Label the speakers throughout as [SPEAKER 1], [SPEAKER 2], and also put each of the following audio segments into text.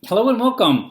[SPEAKER 1] Hello and welcome.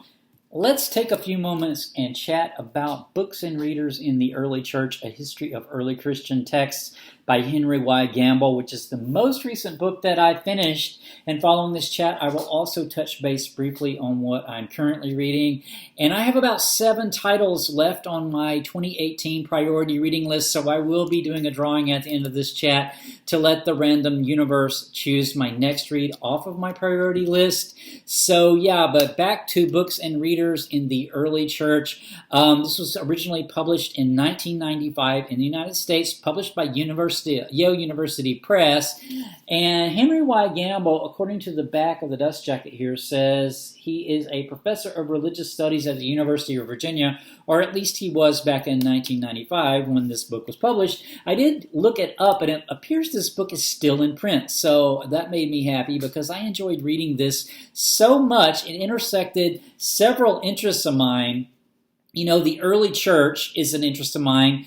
[SPEAKER 1] Let's take a few moments and chat about Books and Readers in the Early Church, A History of Early Christian Texts by Henry Y. Gamble, which is the most recent book that I finished. And following this chat, I will also touch base briefly on what I'm currently reading. And I have about 7 titles left on my 2018 priority reading list, so I will be doing a drawing at the end of this chat to let the random universe choose my next read off of my priority list. So yeah, but back to Books and Readers in the Early Church. This was originally published in 1995 in the United States, published by Yale University Press. And Henry Y. Gamble, according to the back of the dust jacket here, says he is a professor of religious studies at the University of Virginia, or at least he was back in 1995 when this book was published. I did look it up, and it appears this book is still in print, so that made me happy because I enjoyed reading this so much. It intersected several interests of mine. You know, the early church is an interest of mine,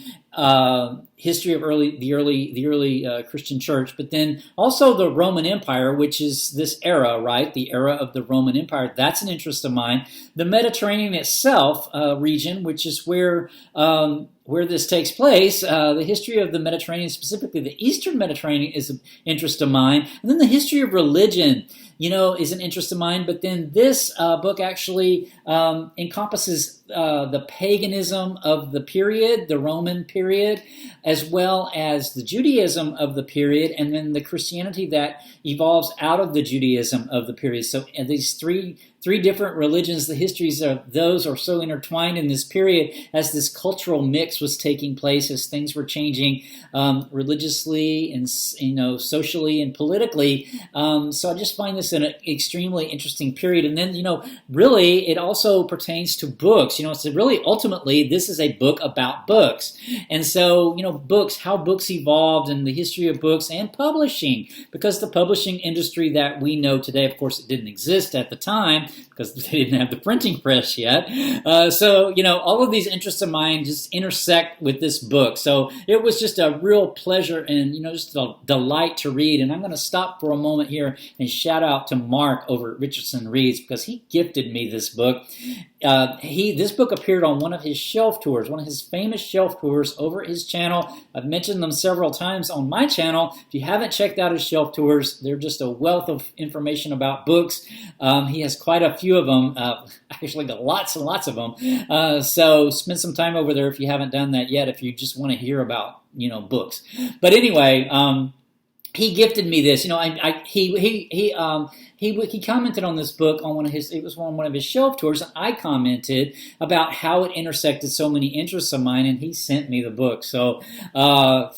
[SPEAKER 1] history of the early Christian church, but then also the Roman Empire, which is this era, right? The era of the Roman Empire, that's an interest of mine. The Mediterranean itself region, which is where this takes place, the history of the Mediterranean, specifically the Eastern Mediterranean, is an interest of mine. And then the history of religion, you know, is an interest of mine. But then this book actually encompasses the paganism of the period, the Roman period, as well as the Judaism of the period, and then the Christianity that evolves out of the Judaism of the period. So these three different religions, the histories of those are so intertwined in this period as this cultural mix was taking place, as things were changing religiously and, you know, socially and politically. So I just find this an extremely interesting period. And then, you know, really it also pertains to books. You know, so really ultimately this is a book about books. And so, you know, books, how books evolved, and the history of books and publishing, because the publishing industry that we know today, of course, it didn't exist at the time, because they didn't have the printing press yet. So, you know, all of these interests of mine just intersect with this book. So it was just a real pleasure and, you know, just a delight to read. And I'm going to stop for a moment here and shout out to Mark over at Richardson Reads, because he gifted me this book. This book appeared on one of his shelf tours, one of his famous shelf tours over at his channel. I've mentioned them several times on my channel. If you haven't checked out his shelf tours, they're just a wealth of information about books. He has quite a few of them, actually got lots and lots of them. So spend some time over there if you haven't done that yet, if you just want to hear about, you know, books. But anyway, he gifted me this. You know, he commented on this book on one of his shelf tours, and I commented about how it intersected so many interests of mine, and he sent me the book. So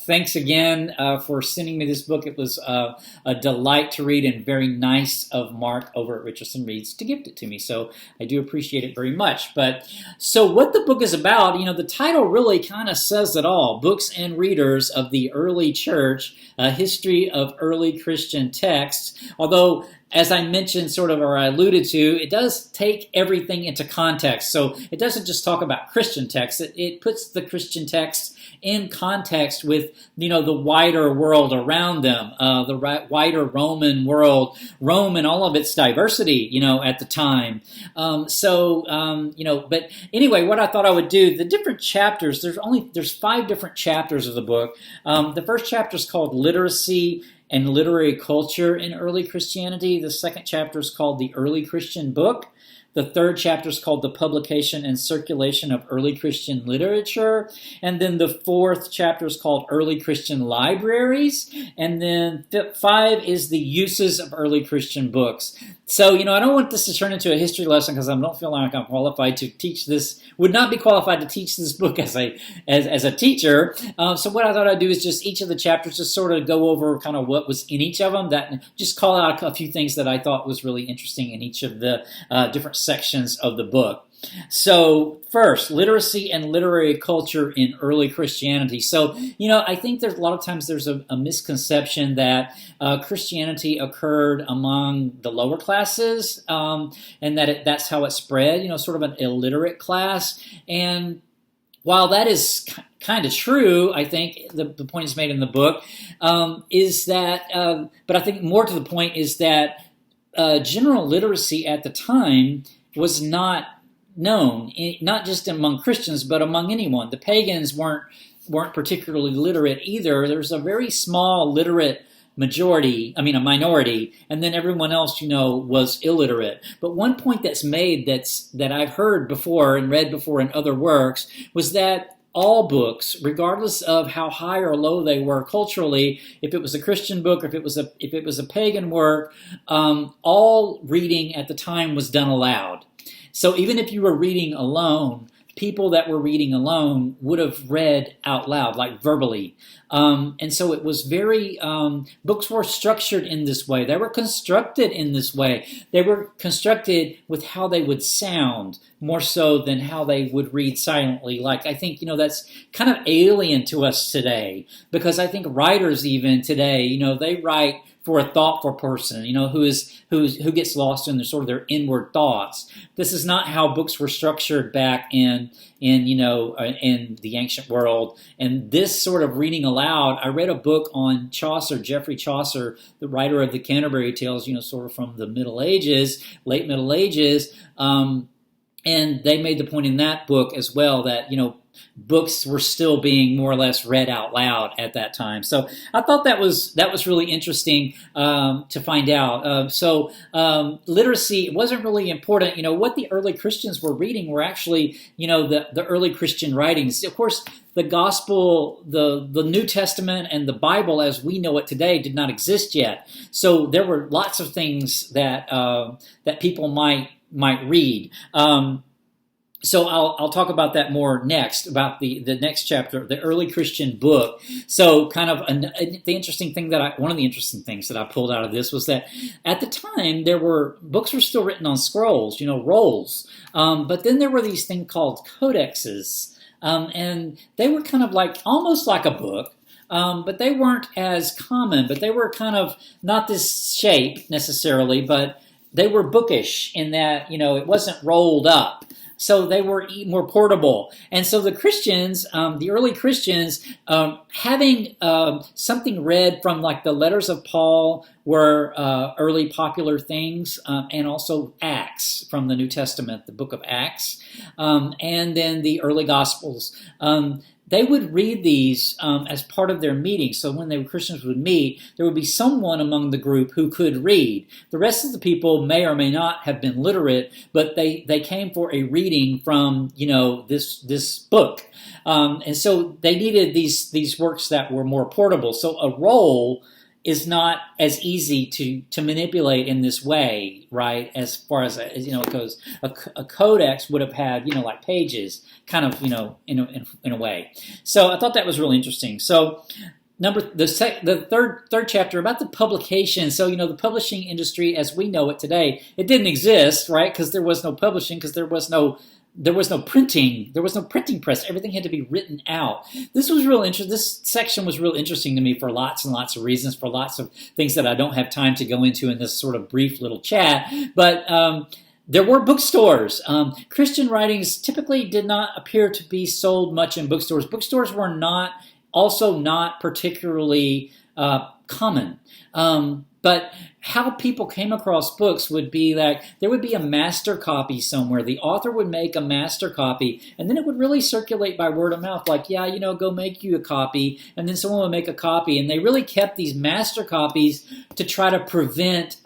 [SPEAKER 1] thanks again for sending me this book. It was a delight to read, and very nice of Mark over at Richardson Reads to gift it to me. So I do appreciate it very much. But so what the book is about, you know, the title really kind of says it all. Books and Readers of the Early Church, A History of Early Christian Texts. Although, as I mentioned sort of, or I alluded to, it does take everything into context. So it doesn't just talk about Christian texts. It puts the Christian texts in context with, you know, the wider world around them, the wider Roman world, Rome and all of its diversity, you know, at the time. You know, but anyway, what I thought I would do, the different chapters, there's 5 different chapters of the book. The first chapter is called Literacy and Literary Culture in Early Christianity. The second chapter is called The Early Christian Book. The third chapter is called The Publication and Circulation of Early Christian Literature. And then the fourth chapter is called Early Christian Libraries. And then 5 is the uses of early Christian books. So, you know, I don't want this to turn into a history lesson, because I don't feel like I'm qualified to teach this, would not be qualified to teach this book as a teacher. So what I thought I'd do is just each of the chapters just sort of go over kind of what was in each of them, that just call out a few things that I thought was really interesting in each of the different sections of the book. So first, literacy and literary culture in early Christianity. So, you know, I think there's a lot of times there's a misconception that Christianity occurred among the lower classes, and that that's how it spread, you know, sort of an illiterate class. And while that is kind of true, I think the point is made in the book, is that, but I think more to the point is that general literacy at the time was not known, not just among Christians, but among anyone. The pagans weren't particularly literate either. There's a very small literate a minority, and then everyone else, was illiterate. But one point that's made that I've heard before and read before in other works was that all books, regardless of how high or low they were culturally, if it was a Christian book or if it was a pagan work, all reading at the time was done aloud. So even if you were reading alone, people that were reading alone would have read out loud, like verbally. And so it was very, books were structured in this way. They were constructed in this way. They were constructed with how they would sound more so than how they would read silently. Like, I think, that's kind of alien to us today, because I think writers even today, they write for a thoughtful person, who gets lost in their inward thoughts. This is not how books were structured back in the ancient world. And this sort of reading aloud, I read a book on Chaucer, Geoffrey Chaucer, the writer of the Canterbury Tales, sort of from the Middle Ages, late Middle Ages. And they made the point in that book as well that, books were still being more or less read out loud at that time. So I thought that was really interesting to find out. So literacy wasn't really important. What the early Christians were reading were actually, the early Christian writings. Of course, the gospel, the New Testament and the Bible as we know it today did not exist yet. So there were lots of things that people might read. So I'll talk about that more next, about the next chapter, the early Christian book. So kind of one of the interesting things that I pulled out of this was that at the time books were still written on scrolls, rolls. But then there were these things called codexes, and they were kind of almost like a book. But they weren't as common, but they were kind of not this shape necessarily, but they were bookish in that, it wasn't rolled up. So they were more portable. And so the Christians, the early Christians, having something read from the letters of Paul were early popular things, and also Acts from the New Testament, the book of Acts, and then the early Gospels. They would read these as part of their meeting. So when Christians would meet, there would be someone among the group who could read. The rest of the people may or may not have been literate, but they came for a reading from this book, and so they needed these works that were more portable. So a roll is not as easy to manipulate in this way, right? As far as it goes, a codex would have had pages, kind of in a way. So I thought that was really interesting. So the third chapter about the publication. So the publishing industry as we know it today, it didn't exist, right? Because there was no publishing, because there was no printing. There was no printing press. Everything had to be written out. This was real interesting. This section was real interesting to me for lots and lots of reasons, for lots of things that I don't have time to go into in this sort of brief little chat. But there were bookstores. Christian writings typically did not appear to be sold much in bookstores. Bookstores were not particularly common. But how people came across books would be there would be a master copy somewhere. The author would make a master copy, and then it would really circulate by word of mouth, go make you a copy, and then someone would make a copy. And they really kept these master copies to try to prevent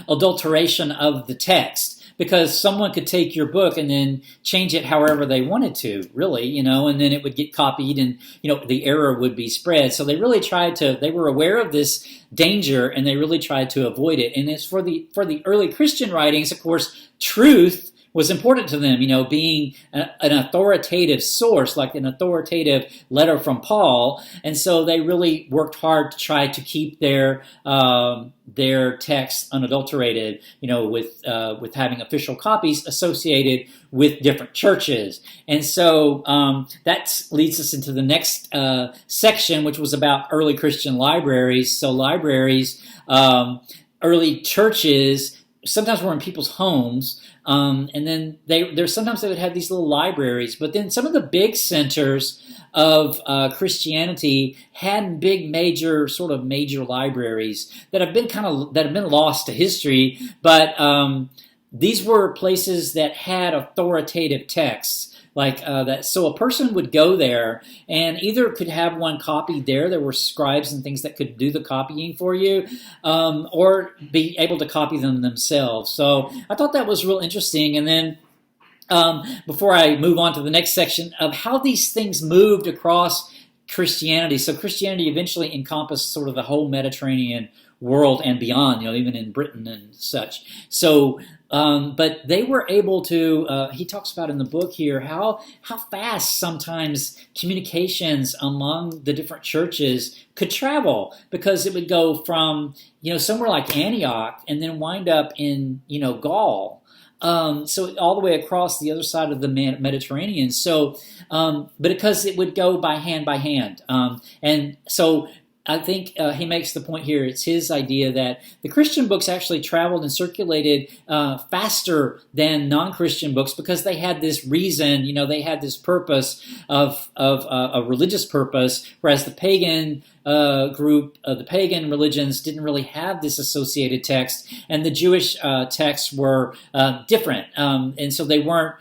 [SPEAKER 1] adulteration of the text. Because someone could take your book and then change it however they wanted to, really, and then it would get copied and, the error would be spread. So they really they were aware of this danger and they really tried to avoid it. And it's for the early Christian writings, of course, truth was important to them, being an authoritative source, like an authoritative letter from Paul. And so they really worked hard to try to keep their text unadulterated, with having official copies associated with different churches. And so that leads us into the next section, which was about early Christian libraries. So libraries, early churches sometimes were in people's homes, and then sometimes they would have these little libraries. But then some of the big centers of Christianity had big, major libraries that have been lost to history. But these were places that had authoritative texts. Like that, so a person would go there and either could have one copied there. There were scribes and things that could do the copying for you, or be able to copy them themselves. So I thought that was real interesting. And then before I move on to the next section of how these things moved across Christianity. So Christianity eventually encompassed sort of the whole Mediterranean world and beyond, even in Britain and such. So, but they were able to, he talks about in the book here, how fast sometimes communications among the different churches could travel, because it would go from, somewhere like Antioch and then wind up in, Gaul. So all the way across the other side of the Mediterranean. So, but because it would go by hand. And so I think he makes the point here, it's his idea that the Christian books actually traveled and circulated faster than non-Christian books, because they had this reason, they had this purpose of a religious purpose, whereas the pagan the pagan religions didn't really have this associated text, and the Jewish texts were different, and so they weren't.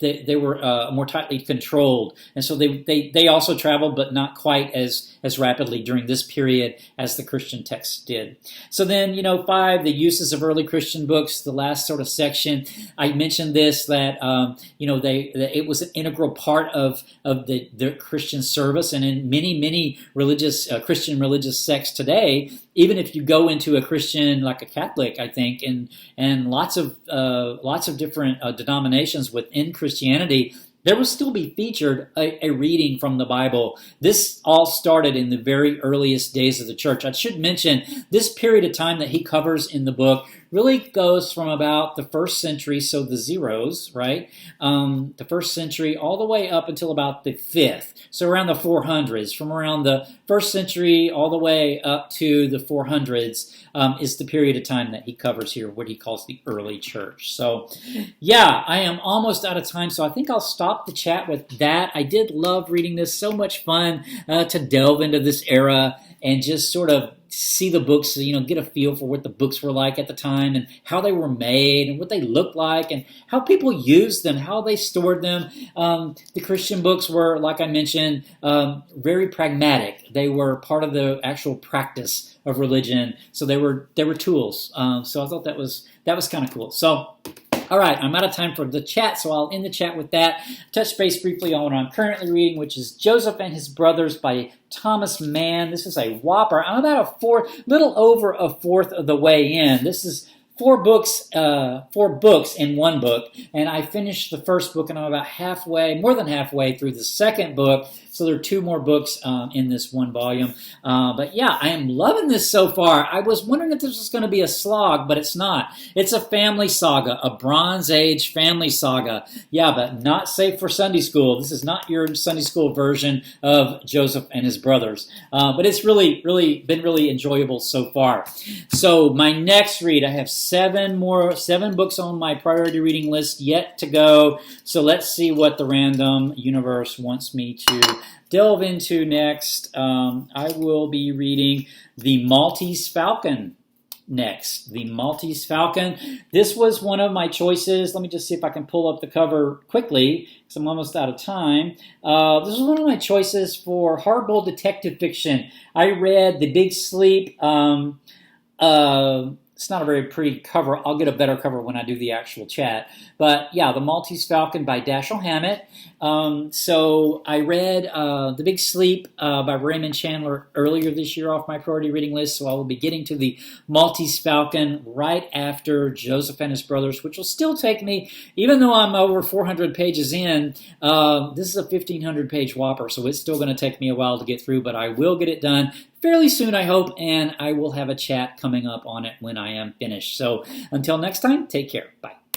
[SPEAKER 1] They were more tightly controlled, and so they also traveled, but not quite as rapidly during this period as the Christian texts did. So then, 5, the uses of early Christian books, the last sort of section. I mentioned this, that it was an integral part of the Christian service, and in many religious Christian religious sects today, even if you go into a Christian, like a Catholic, I think, and lots of different denominations within Christianity, there will still be featured a reading from the Bible. This all started in the very earliest days of the church. I should mention, this period of time that he covers in the book really goes from about the first century, so the zeros, right? The first century all the way up until about the 5th, so around the 400s. From around the first century all the way up to the 400s is the period of time that he covers here, what he calls the early church. So yeah, I am almost out of time, so I think I'll stop the chat with that. I did love reading this, so much fun to delve into this era and just sort of see the books, get a feel for what the books were like at the time and how they were made and what they looked like and how people used them, how they stored them. The Christian books were, like I mentioned, very pragmatic. They were part of the actual practice of religion, so they were tools. So I thought that was kind of cool. So, all right, I'm out of time for the chat, so I'll end the chat with that. Touch base briefly on what I'm currently reading, which is Joseph and His Brothers by Thomas Mann. This is a whopper. I'm about little over a fourth of the way in. This is four books in one book, and I finished the first book, and I'm about more than halfway through the second book, so there are 2 more books in this one volume. But yeah, I am loving this so far. I was wondering if this was going to be a slog, but it's not. It's a family saga, a Bronze Age family saga. Yeah, but not safe for Sunday school. This is not your Sunday school version of Joseph and His Brothers. But it's really been really enjoyable so far. So my next read, I have 7 books on my priority reading list yet to go. So let's see what the random universe wants me to delve into next. I will be reading The Maltese Falcon next. The Maltese Falcon. This was one of my choices. Let me just see if I can pull up the cover quickly, because I'm almost out of time. This was one of my choices for hardboiled detective fiction. I read The Big Sleep. It's not a very pretty cover. I'll get a better cover when I do the actual chat. But yeah, The Maltese Falcon by Dashiell Hammett. So I read The Big Sleep by Raymond Chandler earlier this year off my priority reading list. So I will be getting to The Maltese Falcon right after Joseph and His Brothers, which will still take me, even though I'm over 400 pages in, this is a 1,500-page whopper, so it's still going to take me a while to get through, but I will get it done fairly soon, I hope, and I will have a chat coming up on it when I am finished. So until next time, take care. Bye.